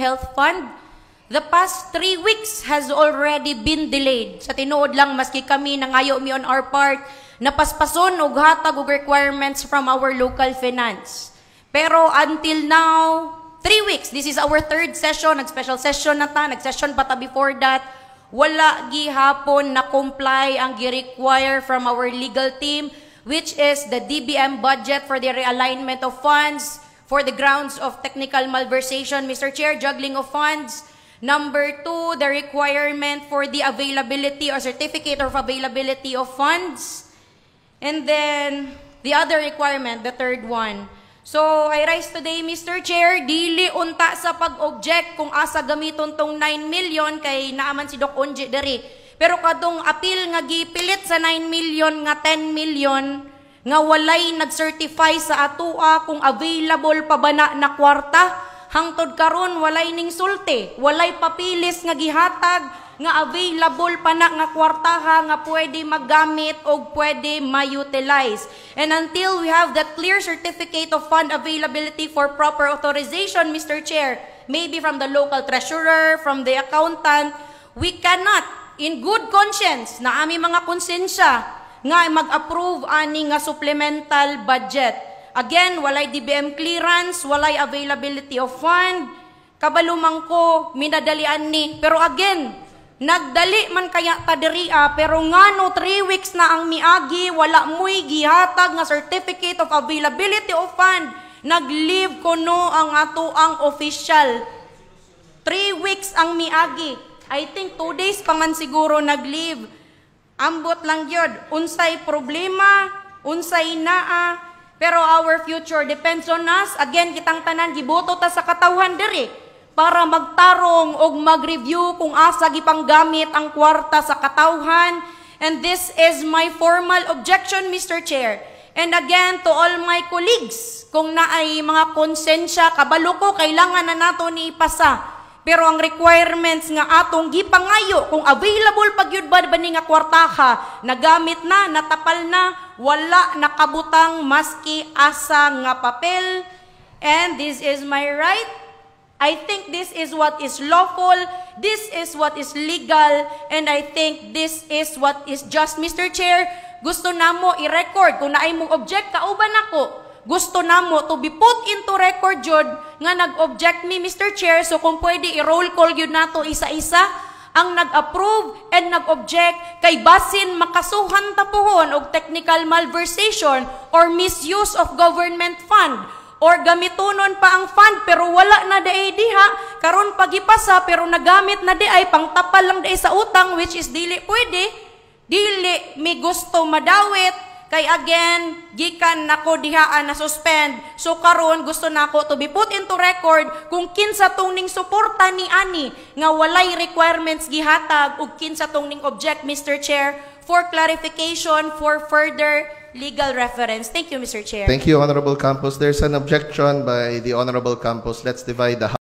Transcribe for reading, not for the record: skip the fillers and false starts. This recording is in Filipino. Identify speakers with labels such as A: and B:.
A: Health Fund. The past 3 weeks has already been delayed. Sa tinuod lang, maski kami nangayo mi on our part, napaspason og hatag og requirements from our local finance. Pero until now, 3 weeks, this is our 3rd session, nag-special session na ta, nag-session pa ta before that, wala gihapon na comply ang gi-require from our legal team, which is the DBM budget for the realignment of funds for the grounds of technical malversation, Mr. Chair, juggling of funds. Number 2, the requirement for the availability or certificate of availability of funds. And then, the other requirement, the 3rd one. So, I rise today, Mr. Chair, dili unta sa pag-object kung asa gamiton tong 9 million kay naaman si Doc Onje diri. Pero kadong appeal nga gipilit sa 9 million nga 10 million nga walay nag-certify sa atua kung available pa ba na kwarta. Hangtod karon walay ning sulti, walay papilis nga gihatag nga available pa na nga kwartaha nga pwede maggamit o pwede ma-utilize. And until we have that clear certificate of fund availability for proper authorization, Mr. Chair, maybe from the local treasurer, from the accountant, we cannot, in good conscience, na aming mga konsensya, nga mag-approve ani nga supplemental budget. Again, walay DBM clearance, walay availability of fund, kabalumang ko, minadalian ni. Pero again, nagdali man kaya tadiriya, pero ngano 3 weeks na ang miagi, wala mo'y gihatag nga certificate of availability of fund, nag-leave ko no ang ato ang official. 3 weeks ang miagi. I think 2 days pa man siguro nag-leave. Ambot lang yun. Unsay problema, unsay naa, pero our future depends on us. Again, kitang tanan, giboto ta sa katawhan diri para magtarong o mag-review kung asa gipanggamit ang kwarta sa katawhan. And this is my formal objection, Mr. Chair. And again, to all my colleagues, kung naay mga konsensya, kabalo ko, kailangan na nato ni ipasa. Pero ang requirements nga atong gipangayo, kung available pag yun ba ni nga kwartaha, nagamit na, natapal na, wala nakabutang maski asa nga papel. And this is my right. I think this is what is lawful, this is what is legal, and I think this is what is just, Mr. Chair. Gusto namo i-record, kung naay mong object, kauban ako. Gusto namo to be put into record jud nga nag-object me, Mr. Chair, so kung pwede i-roll call yun nato isa-isa ang nag-approve and nag-object kay basin makasuhan tapuhon og technical malversation or misuse of government fund or gamitonon pa ang fund pero wala na daay diha karon pagipasa pero nagamit na di ay pangtapal lang daay sa utang, which is dili pwede, dili mi gusto madawit. Kay again, gikan nako dihaan na suspend. So karon gusto nako to be put into record kung kinsa tong ning suporta ni ani nga walay requirements gihatag ug kinsa tong ning object, Mr. Chair, for clarification for further legal reference. Thank you, Mr. Chair.
B: Thank you, Honorable Campos. There's an objection by the Honorable Campos. Let's divide the